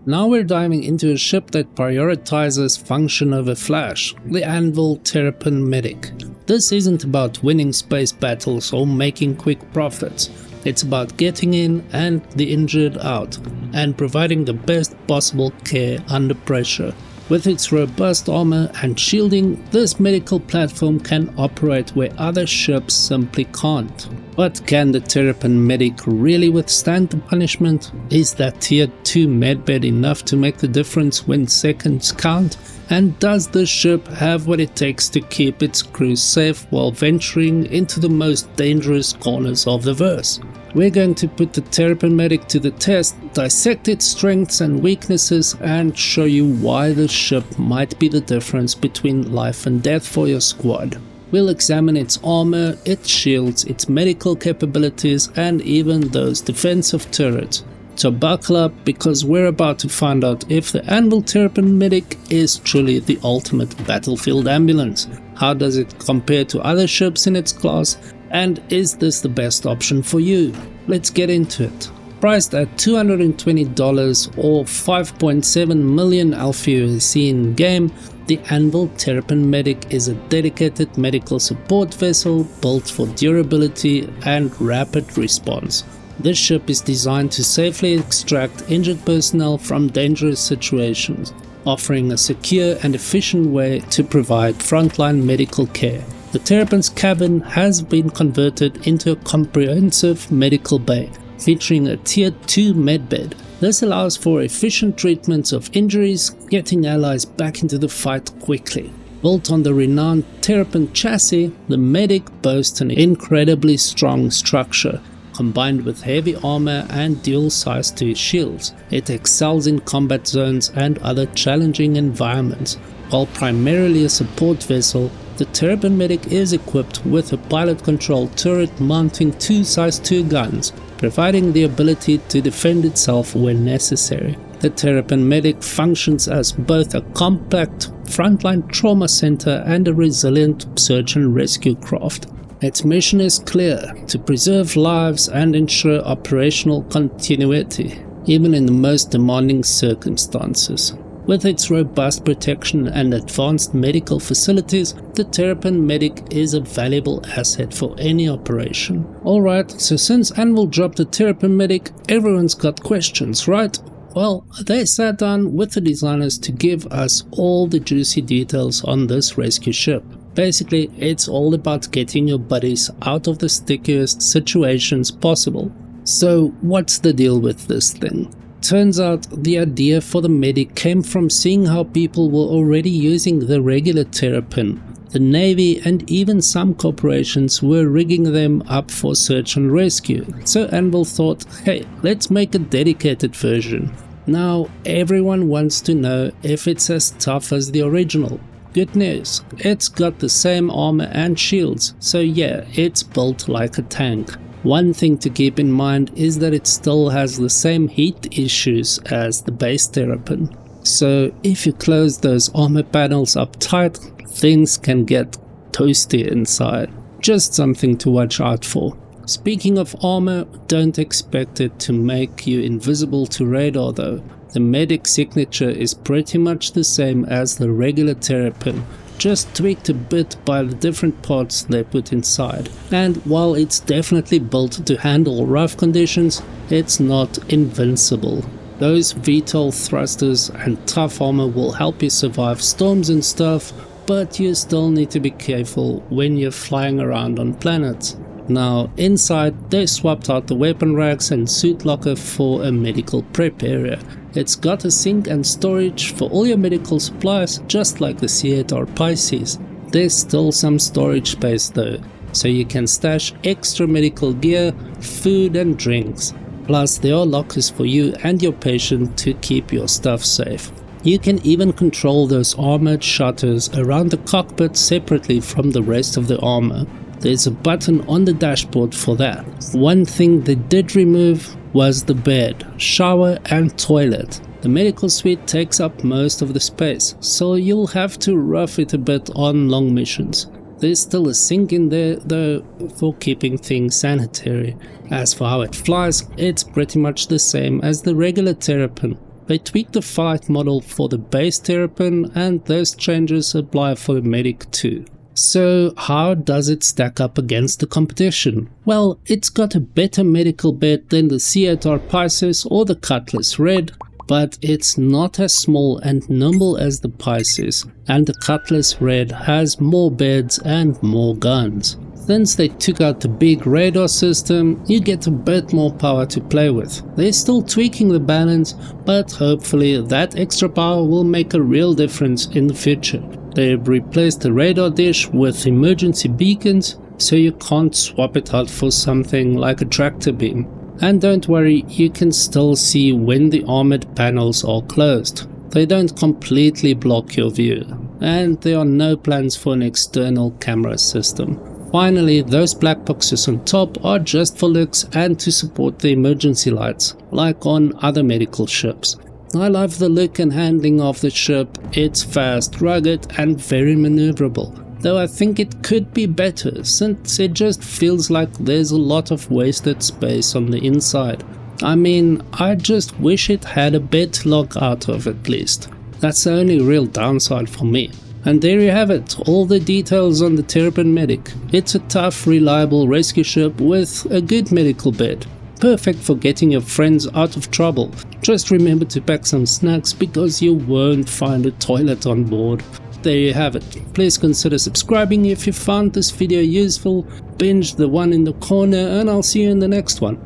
Now we're diving into a ship that prioritizes function over flash, the Anvil Terrapin Medic. This isn't about winning space battles or making quick profits. It's about getting in and the injured out, and providing the best possible care under pressure. With its robust armor and shielding, this medical platform can operate where other ships simply can't. But can the Terrapin Medic really withstand the punishment? Is that Tier 2 medbed enough to make the difference when seconds count? And does the ship have what it takes to keep its crew safe while venturing into the most dangerous corners of the verse? We're going to put the Terrapin Medic to the test, dissect its strengths and weaknesses, and show you why the ship might be the difference between life and death for your squad. We'll examine its armor, its shields, its medical capabilities, and even those defensive turrets. So buckle up, because we're about to find out if the Anvil Terrapin Medic is truly the ultimate battlefield ambulance. How does it compare to other ships in its class? And is this the best option for you? Let's get into it. Priced at $220 or 5.7 million Alpha USD in game, the Anvil Terrapin Medic is a dedicated medical support vessel built for durability and rapid response. This ship is designed to safely extract injured personnel from dangerous situations, offering a secure and efficient way to provide frontline medical care. The Terrapin's cabin has been converted into a comprehensive medical bay, featuring a Tier 2 medbed. This allows for efficient treatments of injuries, getting allies back into the fight quickly. Built on the renowned Terrapin chassis, the Medic boasts an incredibly strong structure. Combined with heavy armor and dual size 2 shields, it excels in combat zones and other challenging environments. While primarily a support vessel, the Terrapin Medic is equipped with a pilot-controlled turret mounting 2 size 2 guns, providing the ability to defend itself when necessary. The Terrapin Medic functions as both a compact frontline trauma center and a resilient search and rescue craft. Its mission is clear: to preserve lives and ensure operational continuity, even in the most demanding circumstances. With its robust protection and advanced medical facilities, the Terrapin Medic is a valuable asset for any operation. Alright, so since Anvil dropped the Terrapin Medic, everyone's got questions, right? Well, they sat down with the designers to give us all the juicy details on this rescue ship. Basically, it's all about getting your buddies out of the stickiest situations possible. So what's the deal with this thing? Turns out the idea for the Medic came from seeing how people were already using the regular Terrapin. The Navy and even some corporations were rigging them up for search and rescue. So Anvil thought, hey, let's make a dedicated version. Now everyone wants to know if it's as tough as the original. Good news, it's got the same armor and shields, so yeah, it's built like a tank. One thing to keep in mind is that it still has the same heat issues as the base Terrapin. So if you close those armor panels up tight, things can get toasty inside. Just something to watch out for. Speaking of armor, don't expect it to make you invisible to radar though. The Medic signature is pretty much the same as the regular Terrapin, just tweaked a bit by the different parts they put inside. And while it's definitely built to handle rough conditions, it's not invincible. Those VTOL thrusters and tough armor will help you survive storms and stuff, but you still need to be careful when you're flying around on planets. Now inside, they swapped out the weapon racks and suit locker for a medical prep area. It's got a sink and storage for all your medical supplies, just like the C8 or Pisces. There's still some storage space though, so you can stash extra medical gear, food and drinks. Plus there are lockers for you and your patient to keep your stuff safe. You can even control those armored shutters around the cockpit separately from the rest of the armor. There's a button on the dashboard for that. One thing they did remove was the bed, shower and toilet. The medical suite takes up most of the space, so you'll have to rough it a bit on long missions. There's still a sink in there though for keeping things sanitary. As for how it flies, it's pretty much the same as the regular Terrapin. They tweaked the flight model for the base Terrapin, and those changes apply for the Medic too. So how does it stack up against the competition? Well, it's got a better medical bed than the C8R Pisces or the Cutlass Red, but it's not as small and nimble as the Pisces, and the Cutlass Red has more beds and more guns. Since they took out the big radar system, you get a bit more power to play with. They're still tweaking the balance, but hopefully that extra power will make a real difference in the future. They've replaced the radar dish with emergency beacons, so you can't swap it out for something like a tractor beam. And don't worry, you can still see when the armored panels are closed. They don't completely block your view, and there are no plans for an external camera system. Finally, those black boxes on top are just for looks and to support the emergency lights, like on other medical ships. I love the look and handling of the ship. It's fast, rugged and very maneuverable, though I think it could be better since it just feels like there's a lot of wasted space on the inside. I mean, I just wish it had a bed to log out of at least. That's the only real downside for me. And there you have it, all the details on the Terrapin Medic. It's a tough, reliable rescue ship with a good medical bed. Perfect for getting your friends out of trouble. Just remember to pack some snacks because you won't find a toilet on board. There you have it. Please consider subscribing if you found this video useful. Binge the one in the corner and I'll see you in the next one.